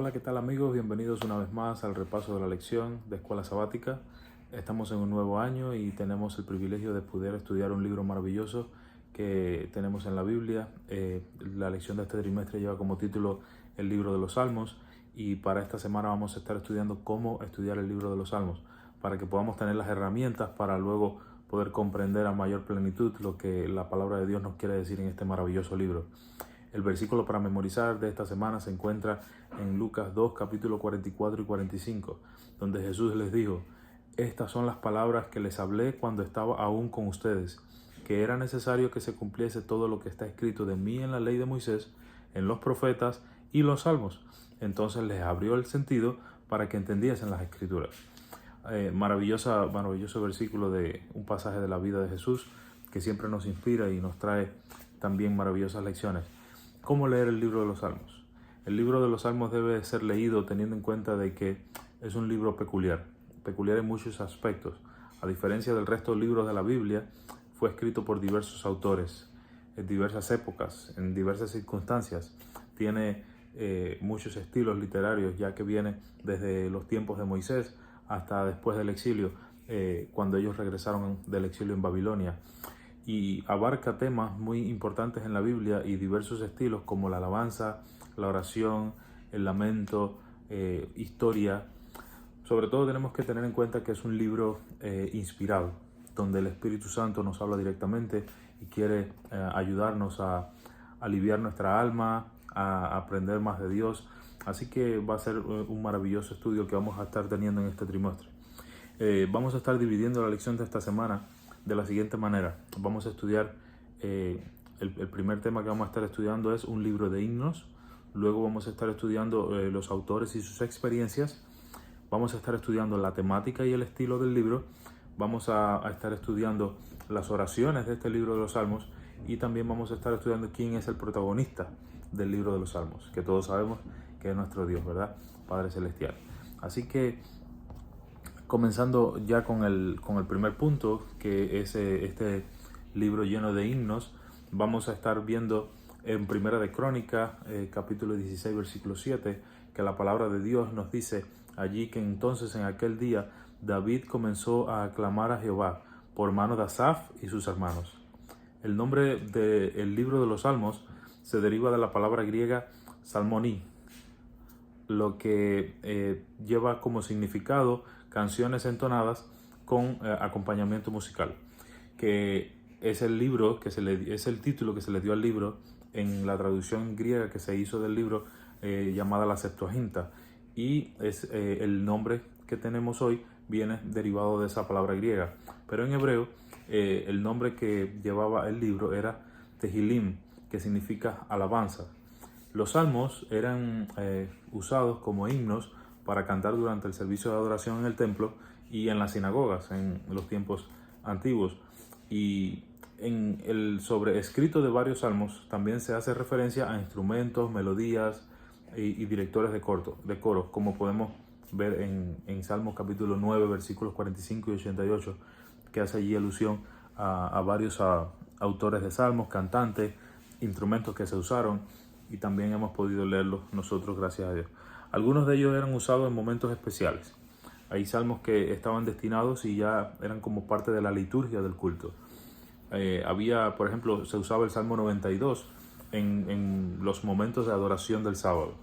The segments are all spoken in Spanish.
Hola, ¿qué tal amigos? Bienvenidos una vez más al repaso de la lección de Escuela Sabática. Estamos en un nuevo año y tenemos el privilegio de poder estudiar un libro maravilloso que tenemos en la Biblia. La lección de este trimestre lleva como título el libro de los Salmos y para esta semana vamos a estar estudiando cómo estudiar el libro de los Salmos para que podamos tener las herramientas para luego poder comprender a mayor plenitud lo que la palabra de Dios nos quiere decir en este maravilloso libro. El versículo para memorizar de esta semana se encuentra en Lucas 2, capítulo 44 y 45, donde Jesús les dijo: estas son las palabras que les hablé cuando estaba aún con ustedes, que era necesario que se cumpliese todo lo que está escrito de mí en la ley de Moisés, en los profetas y los salmos. Entonces les abrió el sentido para que entendiesen las escrituras. Maravilloso versículo de un pasaje de la vida de Jesús que siempre nos inspira y nos trae también maravillosas lecciones. ¿Cómo leer el libro de los Salmos? El libro de los Salmos debe ser leído teniendo en cuenta de que es un libro peculiar en muchos aspectos. A diferencia del resto de libros de la Biblia, fue escrito por diversos autores, en diversas épocas, en diversas circunstancias. Tiene muchos estilos literarios, ya que viene desde los tiempos de Moisés hasta después del exilio, cuando ellos regresaron del exilio en Babilonia. Y abarca temas muy importantes en la Biblia y diversos estilos como la alabanza, la oración, el lamento, historia. Sobre todo tenemos que tener en cuenta que es un libro inspirado, donde el Espíritu Santo nos habla directamente y quiere ayudarnos a aliviar nuestra alma, a aprender más de Dios. Así que va a ser un maravilloso estudio que vamos a estar teniendo en este trimestre. Vamos a estar dividiendo la lección de esta semana de la siguiente manera. Vamos a estudiar, el primer tema que vamos a estar estudiando es un libro de himnos. Luego vamos a estar estudiando los autores y sus experiencias. Vamos a estar estudiando la temática y el estilo del libro. Vamos a estar estudiando las oraciones de este libro de los Salmos. Y también vamos a estar estudiando quién es el protagonista del libro de los Salmos, que todos sabemos que es nuestro Dios, ¿verdad? Padre Celestial. Así que comenzando ya con el primer punto, que es este libro lleno de himnos, vamos a estar viendo en Primera de Crónicas, capítulo 16, versículo 7, que la palabra de Dios nos dice allí que entonces en aquel día David comenzó a aclamar a Jehová por mano de Asaf y sus hermanos. El nombre del libro de los Salmos se deriva de la palabra griega salmoni, lo que lleva como significado canciones entonadas con acompañamiento musical, que es el libro es el título que se le dio al libro en la traducción griega que se hizo del libro, llamada la Septuaginta, y es el nombre que tenemos hoy viene derivado de esa palabra griega, pero en hebreo el nombre que llevaba el libro era Tehilim, que significa alabanza. Los salmos eran usados como himnos para cantar durante el servicio de adoración en el templo y en las sinagogas en los tiempos antiguos. Y en el sobreescrito de varios salmos también se hace referencia a instrumentos, melodías y directores de coros, como podemos ver en Salmos capítulo 9, versículos 45 y 88, que hace allí alusión a varios autores de salmos, cantantes, instrumentos que se usaron, y también hemos podido leerlos nosotros, gracias a Dios. Algunos de ellos eran usados en momentos especiales. Hay salmos que estaban destinados y ya eran como parte de la liturgia del culto. Por ejemplo, se usaba el Salmo 92 en los momentos de adoración del sábado.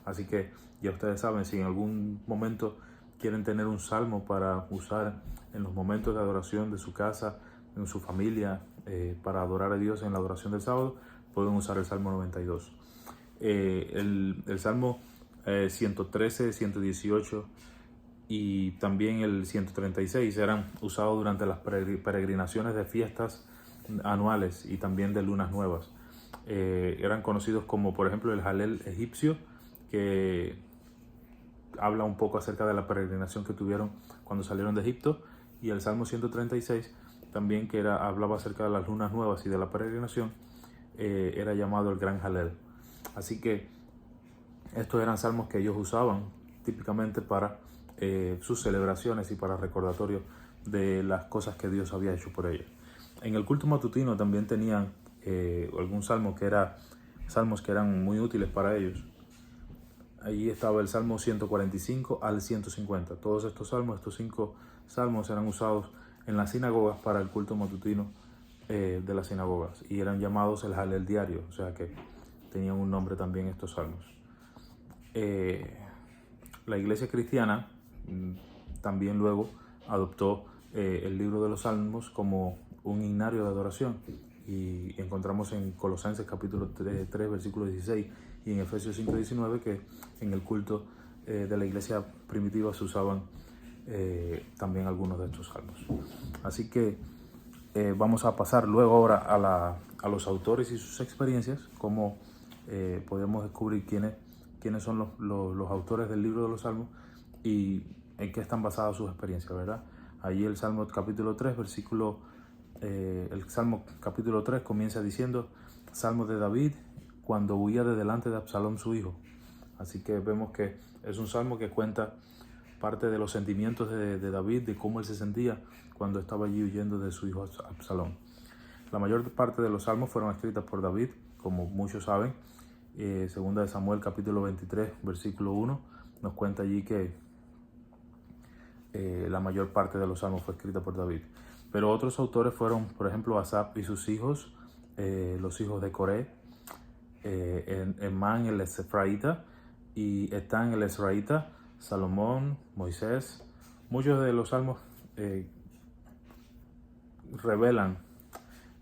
Así que ya ustedes saben, si en algún momento quieren tener un salmo para usar en los momentos de adoración de su casa, en su familia, para adorar a Dios en la adoración del sábado, pueden usar el Salmo 92. El Salmo 113, 118 y también el 136 eran usados durante las peregrinaciones de fiestas anuales y también de lunas nuevas. Eran conocidos como, por ejemplo, el Halel egipcio, que habla un poco acerca de la peregrinación que tuvieron cuando salieron de Egipto, y el Salmo 136 también, que hablaba acerca de las lunas nuevas y de la peregrinación, era llamado el Gran Halel. Así que estos eran salmos que ellos usaban típicamente para sus celebraciones y para recordatorios de las cosas que Dios había hecho por ellos. En el culto matutino también tenían algún salmos que eran muy útiles para ellos. Allí estaba el Salmo 145 al 150. Todos estos salmos, estos 5 salmos eran usados en las sinagogas para el culto matutino de las sinagogas y eran llamados el Halel diario, o sea que tenían un nombre también estos salmos. La iglesia cristiana también luego adoptó el libro de los salmos como un himnario de adoración y encontramos en Colosenses capítulo 3 versículo 16 y en Efesios 5, 19 que en el culto de la iglesia primitiva se usaban también algunos de estos salmos. Así que vamos a pasar luego ahora a los autores y sus experiencias, cómo podemos descubrir quiénes son los autores del libro de los salmos y en qué están basadas sus experiencias, ¿verdad? Allí el Salmo capítulo 3, el Salmo capítulo 3 comienza diciendo: Salmo de David cuando huía de delante de Absalom su hijo. Así que vemos que es un salmo que cuenta parte de los sentimientos de David, de cómo él se sentía cuando estaba allí huyendo de su hijo Absalom. La mayor parte de los salmos fueron escritas por David, como muchos saben. Segunda de Samuel capítulo 23 versículo 1 nos cuenta allí que la mayor parte de los salmos fue escrita por David. Pero otros autores fueron, por ejemplo, Asaf y sus hijos, los hijos de Coré, Emán el Esraíta y Etán el Esraíta, Salomón, Moisés. Muchos de los salmos revelan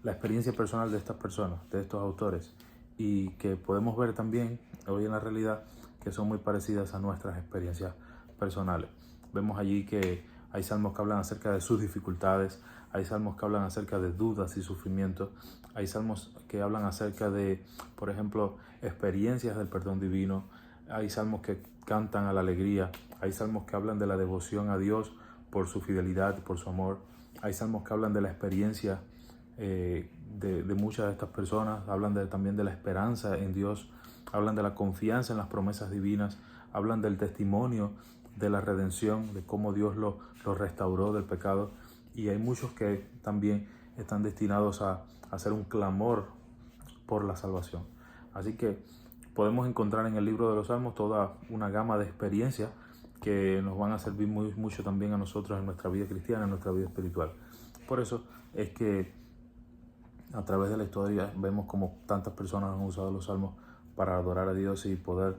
la experiencia personal de estas personas, de estos autores, y que podemos ver también hoy en la realidad que son muy parecidas a nuestras experiencias personales. Vemos allí que hay salmos que hablan acerca de sus dificultades, hay salmos que hablan acerca de dudas y sufrimientos, hay salmos que hablan acerca de, por ejemplo, experiencias del perdón divino, hay salmos que cantan a la alegría, hay salmos que hablan de la devoción a Dios por su fidelidad, por su amor, hay salmos que hablan de la experiencia de muchas de estas personas, hablan también de la esperanza en Dios, hablan de la confianza en las promesas divinas, hablan del testimonio de la redención, de cómo Dios lo restauró del pecado, y hay muchos que también están destinados a hacer un clamor por la salvación. Así que podemos encontrar en el libro de los Salmos toda una gama de experiencias que nos van a servir mucho también a nosotros en nuestra vida cristiana, en nuestra vida espiritual. Por eso es que a través de la historia vemos como tantas personas han usado los salmos para adorar a Dios y poder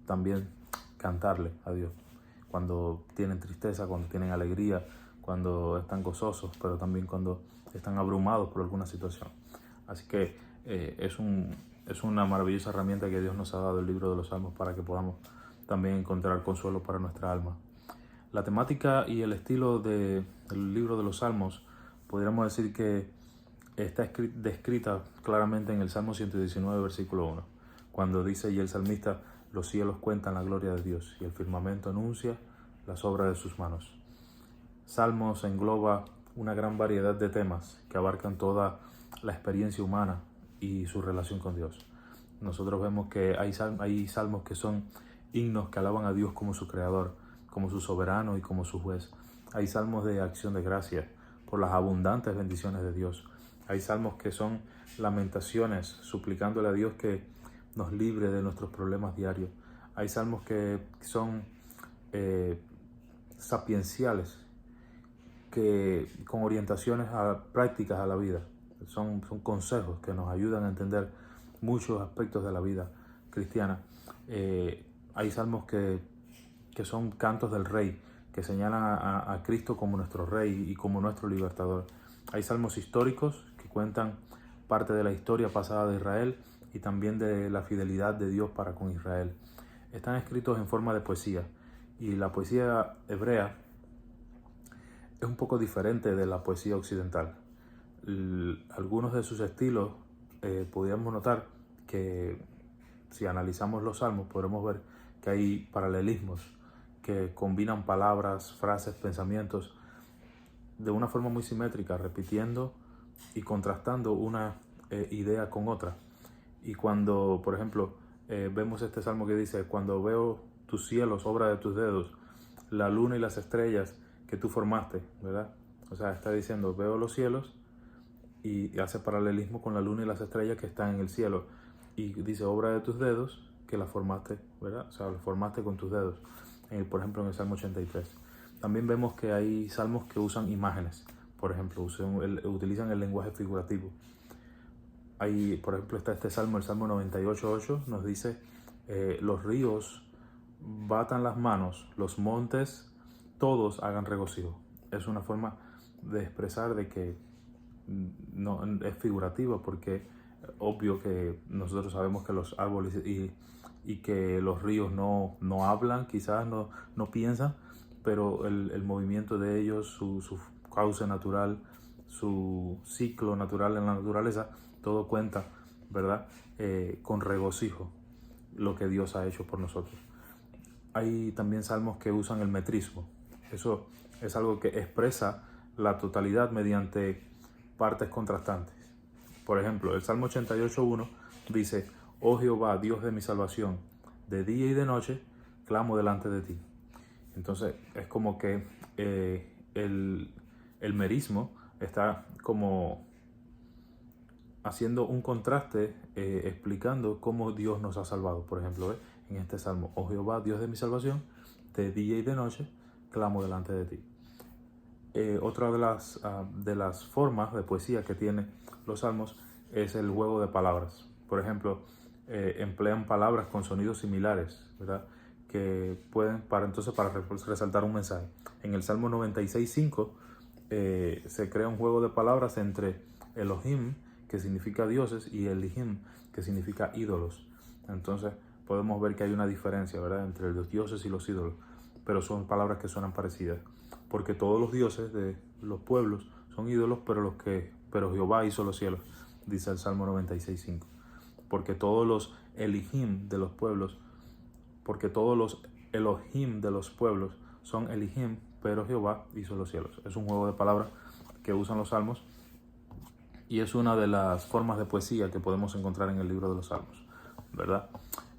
también cantarle a Dios cuando tienen tristeza, cuando tienen alegría, cuando están gozosos, pero también cuando están abrumados por alguna situación. Así que es una maravillosa herramienta que Dios nos ha dado, el libro de los Salmos, para que podamos también encontrar consuelo para nuestra alma. La temática y el estilo del libro de los Salmos, podríamos decir que está descrita claramente en el Salmo 119, versículo 1, cuando dice: y el salmista, los cielos cuentan la gloria de Dios y el firmamento anuncia las obras de sus manos. Salmos engloba una gran variedad de temas que abarcan toda la experiencia humana y su relación con Dios. Nosotros vemos que hay salmos que son himnos que alaban a Dios como su creador, como su soberano y como su juez. Hay salmos de acción de gracia por las abundantes bendiciones de Dios. Hay salmos que son lamentaciones, suplicándole a Dios que nos libre de nuestros problemas diarios. Hay salmos que son sapienciales, que con orientaciones prácticas a la vida. Son consejos que nos ayudan a entender muchos aspectos de la vida cristiana. Hay salmos que son cantos del Rey, que señalan a Cristo como nuestro Rey y como nuestro libertador. Hay salmos históricos que cuentan parte de la historia pasada de Israel y también de la fidelidad de Dios para con Israel. Están escritos en forma de poesía, y la poesía hebrea es un poco diferente de la poesía occidental. Algunos de sus estilos podríamos notar que, si analizamos los salmos, podremos ver que hay paralelismos que combinan palabras, frases, pensamientos de una forma muy simétrica, repitiendo y contrastando una idea con otra. Y cuando, por ejemplo, vemos este salmo que dice: cuando veo tus cielos, obra de tus dedos, la luna y las estrellas que tú formaste, ¿verdad? O sea, está diciendo: veo los cielos, y hace paralelismo con la luna y las estrellas que están en el cielo. Y dice: obra de tus dedos, que la formaste, ¿verdad? O sea, la formaste con tus dedos. Por ejemplo, en el Salmo 83. También vemos que hay salmos que usan imágenes. Por ejemplo, utilizan el lenguaje figurativo. Por ejemplo, está este salmo, el Salmo 98:8, nos dice, los ríos batan las manos, los montes todos hagan regocijo. Es una forma de expresar de que no es figurativa, porque obvio que nosotros sabemos que los árboles y que los ríos no hablan, quizás no piensan, pero el movimiento de ellos, su cauce natural, su ciclo natural en la naturaleza, todo cuenta, ¿verdad? Con regocijo lo que Dios ha hecho por nosotros. Hay también salmos que usan el metrismo. Eso es algo que expresa la totalidad mediante partes contrastantes. Por ejemplo, el Salmo 88:1 dice, oh Jehová, Dios de mi salvación, de día y de noche clamo delante de ti. Entonces es como que el merismo está como haciendo un contraste, explicando cómo Dios nos ha salvado. Por ejemplo, en este salmo, oh Jehová, Dios de mi salvación, de día y de noche clamo delante de ti. Otra de las formas de poesía que tienen los salmos es el juego de palabras. Por ejemplo, emplean palabras con sonidos similares, ¿verdad? Que pueden para resaltar un mensaje. En el Salmo 96:5 se crea un juego de palabras entre Elohim, que significa dioses, y Elihim, que significa ídolos. Entonces podemos ver que hay una diferencia, ¿verdad?, entre los dioses y los ídolos, pero son palabras que suenan parecidas, porque todos los dioses de los pueblos son ídolos, pero Jehová hizo los cielos, dice el Salmo 96:5. Porque todos los Elihim de los pueblos, porque todos los Elohim de los pueblos son Elihim, pero Jehová hizo los cielos. Es un juego de palabras que usan los salmos y es una de las formas de poesía que podemos encontrar en el libro de los salmos, ¿verdad?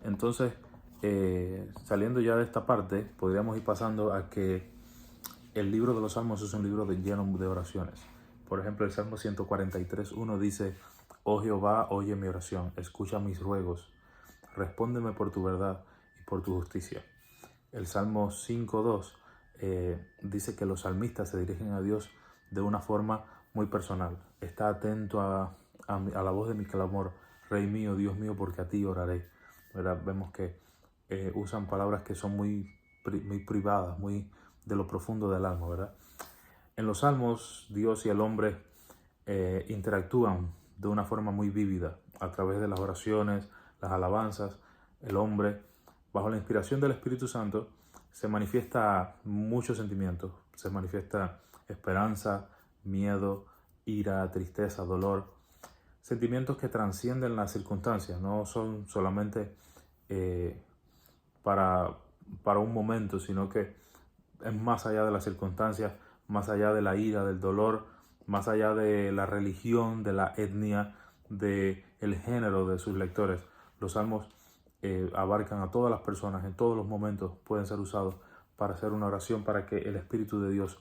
Entonces, saliendo ya de esta parte, podríamos ir pasando a que el libro de los salmos es un libro lleno de oraciones. Por ejemplo, el Salmo 143:1 dice, oh Jehová, oye mi oración, escucha mis ruegos, respóndeme por tu verdad y por tu justicia. El Salmo 5:2 dice que los salmistas se dirigen a Dios de una forma muy personal. Está atento a la voz de mi clamor, Rey mío, Dios mío, porque a ti oraré, ¿verdad? Vemos que usan palabras que son muy privadas, muy de lo profundo del alma, ¿verdad? En los salmos, Dios y el hombre interactúan de una forma muy vívida a través de las oraciones, las alabanzas. El hombre, bajo la inspiración del Espíritu Santo, se manifiesta muchos sentimientos. Se manifiesta esperanza, miedo, ira, tristeza, dolor. Sentimientos que trascienden las circunstancias, no son solamente para un momento, sino que es más allá de las circunstancias, más allá de la ira, del dolor, más allá de la religión, de la etnia, del género de sus lectores. Los salmos abarcan a todas las personas, en todos los momentos pueden ser usados para hacer una oración, para que el Espíritu de Dios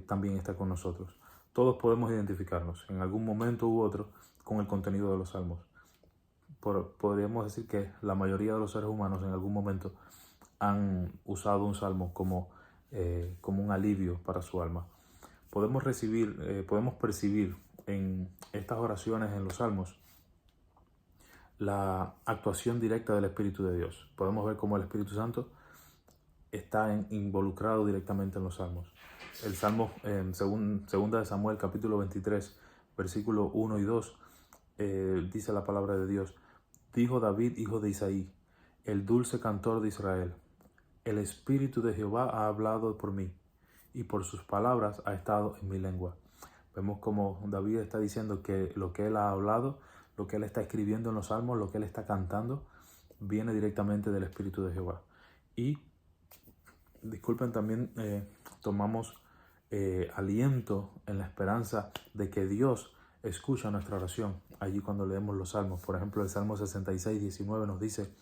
también esté con nosotros. Todos podemos identificarnos en algún momento u otro con el contenido de los salmos. Podríamos decir que la mayoría de los seres humanos en algún momento han usado un salmo como un alivio para su alma. Podemos percibir en estas oraciones, en los salmos, la actuación directa del Espíritu de Dios. Podemos ver cómo el Espíritu Santo está involucrado directamente en los salmos. El salmo, segunda de Samuel, capítulo 23, versículo 1 y 2, dice la palabra de Dios: dijo David, hijo de Isaí, el dulce cantor de Israel, el Espíritu de Jehová ha hablado por mí, y por sus palabras ha estado en mi lengua. Vemos como David está diciendo que lo que él ha hablado, lo que él está escribiendo en los salmos, lo que él está cantando, viene directamente del Espíritu de Jehová. Y, disculpen, también tomamos aliento en la esperanza de que Dios escucha nuestra oración allí cuando leemos los salmos. Por ejemplo, el Salmo 66:19 nos dice: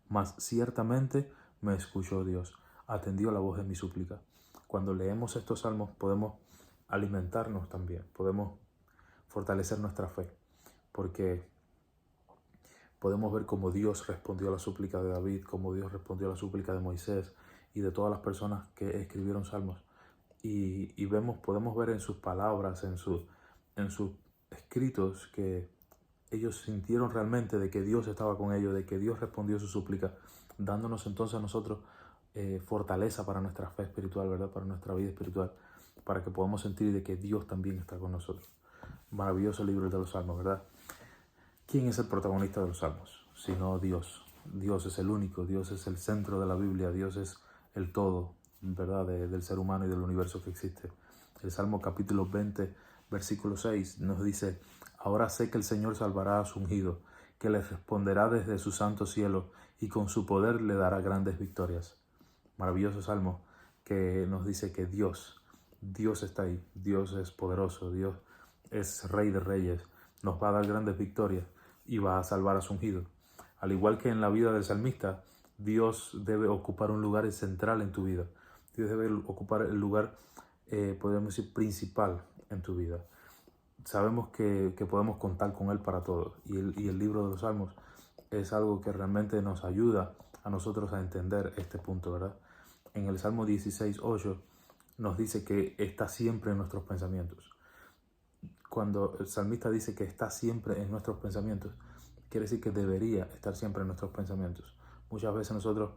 mas ciertamente me escuchó Dios, atendió la voz de mi súplica. Cuando leemos estos salmos podemos alimentarnos también, podemos fortalecer nuestra fe, porque podemos ver cómo Dios respondió a la súplica de David, cómo Dios respondió a la súplica de Moisés y de todas las personas que escribieron salmos. Y podemos ver en sus palabras, en sus escritos, que ellos sintieron realmente de que Dios estaba con ellos, de que Dios respondió su súplica, dándonos entonces a nosotros fortaleza para nuestra fe espiritual, ¿verdad? Para nuestra vida espiritual, para que podamos sentir de que Dios también está con nosotros. Maravilloso libro de los Salmos, ¿verdad? ¿Quién es el protagonista de los Salmos? Sino Dios. Dios es el único, Dios es el centro de la Biblia, Dios es el todo, ¿verdad? Del ser humano y del universo que existe. El Salmo capítulo 20, versículo 6 nos dice: ahora sé que el Señor salvará a su ungido, que le responderá desde su santo cielo y con su poder le dará grandes victorias. Maravilloso salmo que nos dice que Dios está ahí, Dios es poderoso, Dios es Rey de Reyes, nos va a dar grandes victorias y va a salvar a su ungido. Al igual que en la vida del salmista, Dios debe ocupar un lugar central en tu vida. Dios debe ocupar el lugar, podemos decir, principal en tu vida. Sabemos que podemos contar con Él para todo. Y el libro de los Salmos es algo que realmente nos ayuda a nosotros a entender este punto, ¿verdad? En el Salmo 16:8 nos dice que está siempre en nuestros pensamientos. Cuando el salmista dice que está siempre en nuestros pensamientos, quiere decir que debería estar siempre en nuestros pensamientos. Muchas veces nosotros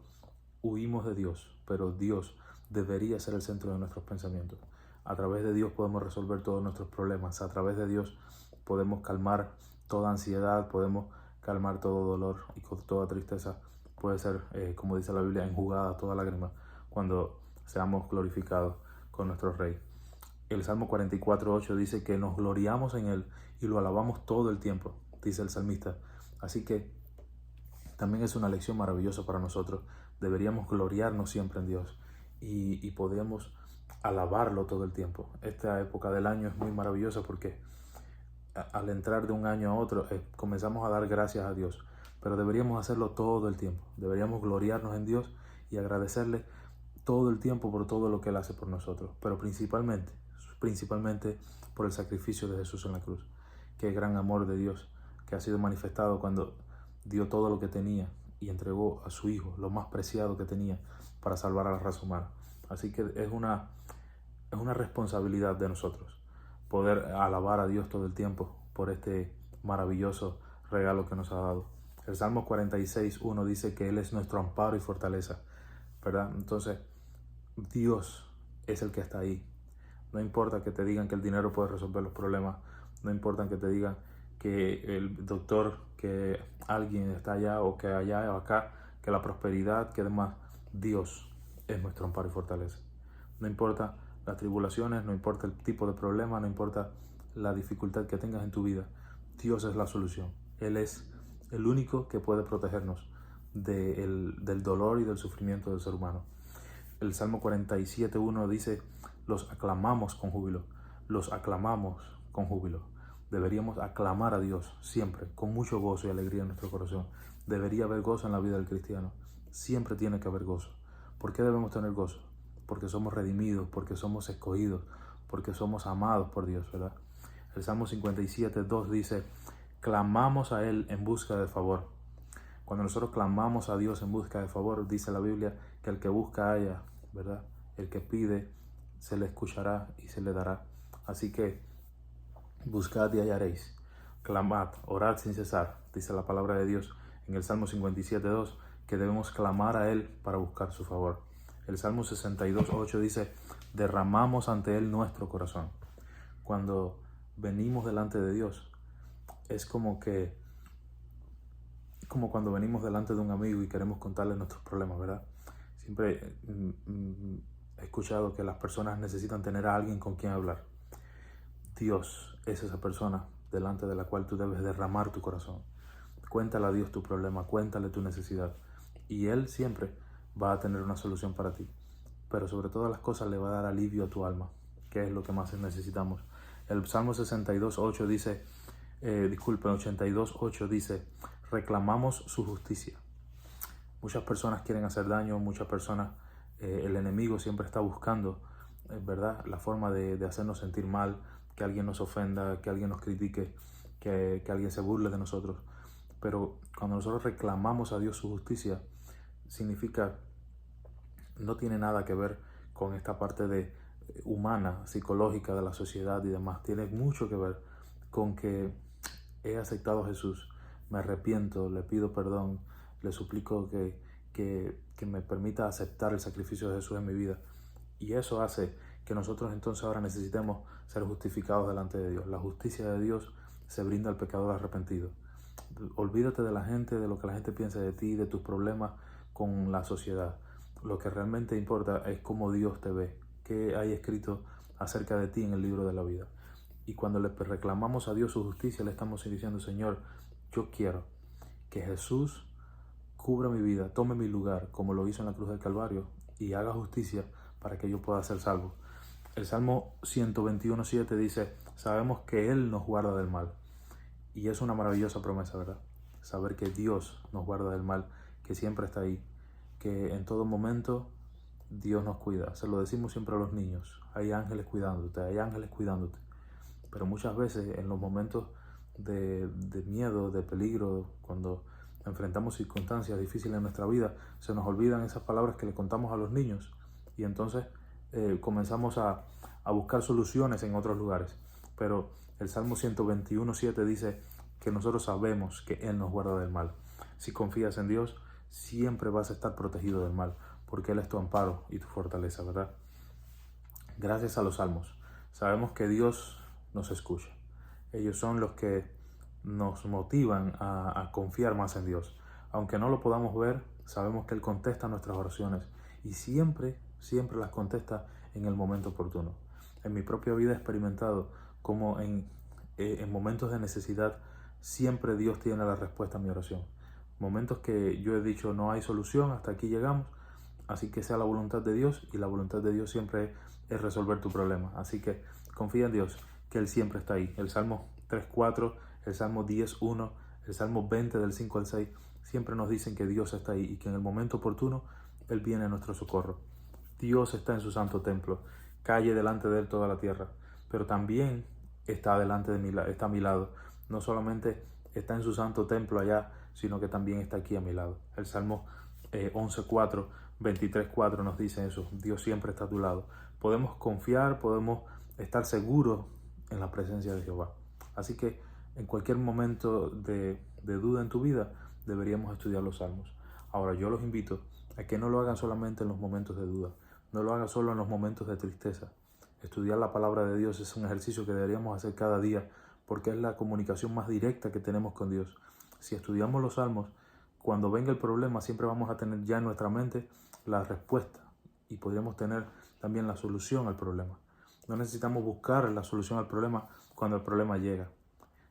huimos de Dios, pero Dios debería ser el centro de nuestros pensamientos. A través de Dios podemos resolver todos nuestros problemas. A través de Dios podemos calmar toda ansiedad, podemos calmar todo dolor y con toda tristeza. Puede ser, como dice la Biblia, enjugada toda lágrima cuando seamos glorificados con nuestro Rey. El Salmo 44:8 dice que nos gloriamos en Él y lo alabamos todo el tiempo, dice el salmista. Así que también es una lección maravillosa para nosotros. Deberíamos gloriarnos siempre en Dios y podemos alabarlo todo el tiempo. Esta época del año es muy maravillosa porque al entrar de un año a otro comenzamos a dar gracias a Dios, pero deberíamos hacerlo todo el tiempo. Deberíamos gloriarnos en Dios y agradecerle todo el tiempo por todo lo que Él hace por nosotros, pero principalmente por el sacrificio de Jesús en la cruz. Qué gran amor de Dios que ha sido manifestado cuando dio todo lo que tenía y entregó a su Hijo, lo más preciado que tenía, para salvar a la raza humana. Así que es una responsabilidad de nosotros poder alabar a Dios todo el tiempo por este maravilloso regalo que nos ha dado. El Salmo 46:1 dice que Él es nuestro amparo y fortaleza, ¿verdad? Entonces, Dios es el que está ahí. No importa que te digan que el dinero puede resolver los problemas, no importa que te digan que el doctor, que alguien está allá o que allá o acá, que la prosperidad, que demás. Dios es nuestro amparo y fortaleza. No importa las tribulaciones, no importa el tipo de problema, no importa la dificultad que tengas en tu vida, Dios es la solución. Él es el único que puede protegernos del dolor y del sufrimiento del ser humano. El Salmo 47:1 dice: los aclamamos con júbilo, los aclamamos con júbilo. Deberíamos aclamar a Dios siempre, con mucho gozo y alegría en nuestro corazón. Debería haber gozo en la vida del cristiano. Siempre tiene que haber gozo. ¿Por qué debemos tener gozo? Porque somos redimidos, porque somos escogidos, porque somos amados por Dios, ¿verdad? El Salmo 57:2 dice: clamamos a Él en busca de favor. Cuando nosotros clamamos a Dios en busca de favor, dice la Biblia que el que busca halla, ¿verdad? El que pide se le escuchará y se le dará. Así que buscad y hallaréis, clamad, orad sin cesar, dice la palabra de Dios en el Salmo 57:2, que debemos clamar a Él para buscar su favor. El Salmo 62:8 dice: derramamos ante Él nuestro corazón. Cuando venimos delante de Dios, es como cuando venimos delante de un amigo y queremos contarle nuestros problemas, ¿verdad? Siempre he escuchado que las personas necesitan tener a alguien con quien hablar. Dios es esa persona delante de la cual tú debes derramar tu corazón. Cuéntale a Dios tu problema, cuéntale tu necesidad y Él siempre va a tener una solución para ti. Pero sobre todas las cosas le va a dar alivio a tu alma, que es lo que más necesitamos. El Salmo 82:8 dice, 82:8 dice: reclamamos su justicia. Muchas personas quieren hacer daño, muchas personas, el enemigo siempre está buscando, ¿verdad?, la forma de hacernos sentir mal, que alguien nos ofenda, que alguien nos critique, que alguien se burle de nosotros. Pero cuando nosotros reclamamos a Dios su justicia, significa, no tiene nada que ver con esta parte de humana, psicológica de la sociedad y demás. Tiene mucho que ver con que he aceptado a Jesús, me arrepiento, le pido perdón, le suplico que me permita aceptar el sacrificio de Jesús en mi vida. Y eso hace que nosotros entonces ahora necesitemos ser justificados delante de Dios. La justicia de Dios se brinda al pecador arrepentido. Olvídate de la gente, de lo que la gente piensa de ti, de tus problemas con la sociedad. Lo que realmente importa es cómo Dios te ve, qué hay escrito acerca de ti en el libro de la vida. Y cuando le reclamamos a Dios su justicia, le estamos diciendo: Señor, yo quiero que Jesús cubra mi vida, tome mi lugar, como lo hizo en la cruz del Calvario, y haga justicia para que yo pueda ser salvo. El Salmo 121:7 dice: sabemos que Él nos guarda del mal. Y es una maravillosa promesa, ¿verdad? Saber que Dios nos guarda del mal, que siempre está ahí, que en todo momento Dios nos cuida. Se lo decimos siempre a los niños: hay ángeles cuidándote, hay ángeles cuidándote. Pero muchas veces en los momentos de miedo, de peligro, cuando enfrentamos circunstancias difíciles en nuestra vida, se nos olvidan esas palabras que le contamos a los niños, y entonces comenzamos a buscar soluciones en otros lugares. Pero el Salmo 121:7 dice que nosotros sabemos que Él nos guarda del mal. Si confías en Dios, siempre vas a estar protegido del mal, porque Él es tu amparo y tu fortaleza, ¿verdad? Gracias a los salmos, sabemos que Dios nos escucha. Ellos son los que nos motivan a confiar más en Dios. Aunque no lo podamos ver, sabemos que Él contesta nuestras oraciones, y siempre las contesta en el momento oportuno. En mi propia vida he experimentado como en momentos de necesidad siempre Dios tiene la respuesta a mi oración. Momentos que yo he dicho: no hay solución, hasta aquí llegamos, así que sea la voluntad de Dios, y la voluntad de Dios siempre es resolver tu problema. Así que confía en Dios, que Él siempre está ahí. El Salmo 3:4, el Salmo 10:1, el Salmo 20 del 5 al 6, siempre nos dicen que Dios está ahí y que en el momento oportuno Él viene a nuestro socorro. Dios está en su santo templo, calle delante de Él toda la tierra, pero también está delante de mí, está a mi lado. No solamente está en su santo templo allá, sino que también está aquí a mi lado. El Salmo 11:4, 23:4 nos dice eso: Dios siempre está a tu lado. Podemos confiar, podemos estar seguros en la presencia de Jehová. Así que en cualquier momento de duda en tu vida, deberíamos estudiar los salmos. Ahora, yo los invito a que no lo hagan solamente en los momentos de duda, no lo hagan solo en los momentos de tristeza. Estudiar la palabra de Dios es un ejercicio que deberíamos hacer cada día, porque es la comunicación más directa que tenemos con Dios. Si estudiamos los salmos, cuando venga el problema, siempre vamos a tener ya en nuestra mente la respuesta, y podríamos tener también la solución al problema. No necesitamos buscar la solución al problema cuando el problema llega.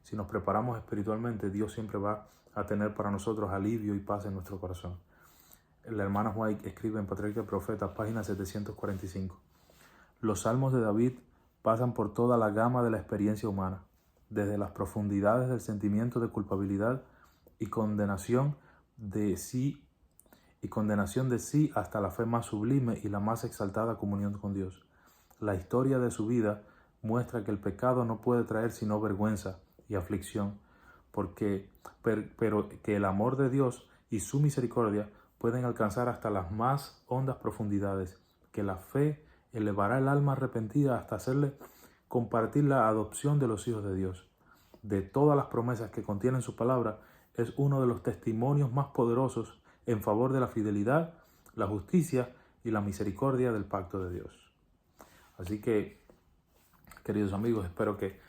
Si nos preparamos espiritualmente, Dios siempre va a tener para nosotros alivio y paz en nuestro corazón. La hermana White escribe en Patriarca y Profetas, página 745. Los salmos de David pasan por toda la gama de la experiencia humana, desde las profundidades del sentimiento de culpabilidad y condenación de sí hasta la fe más sublime y la más exaltada comunión con Dios. La historia de su vida muestra que el pecado no puede traer sino vergüenza y aflicción, pero que el amor de Dios y su misericordia pueden alcanzar hasta las más hondas profundidades, que la fe elevará el alma arrepentida hasta hacerle compartir la adopción de los hijos de Dios. De todas las promesas que contienen su palabra, es uno de los testimonios más poderosos en favor de la fidelidad, la justicia y la misericordia del pacto de Dios. Así que, queridos amigos, espero que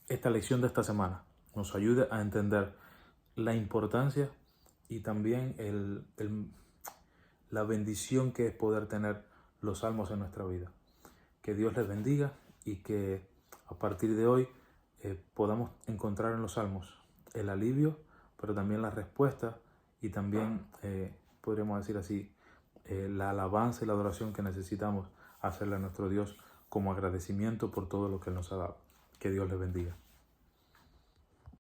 esta lección de esta semana nos ayude a entender la importancia y también la bendición que es poder tener los salmos en nuestra vida. Que Dios les bendiga, y que a partir de hoy podamos encontrar en los salmos el alivio, pero también la respuesta, y también, podríamos decir así, la alabanza y la adoración que necesitamos hacerle a nuestro Dios como agradecimiento por todo lo que Él nos ha dado. Que Dios les bendiga.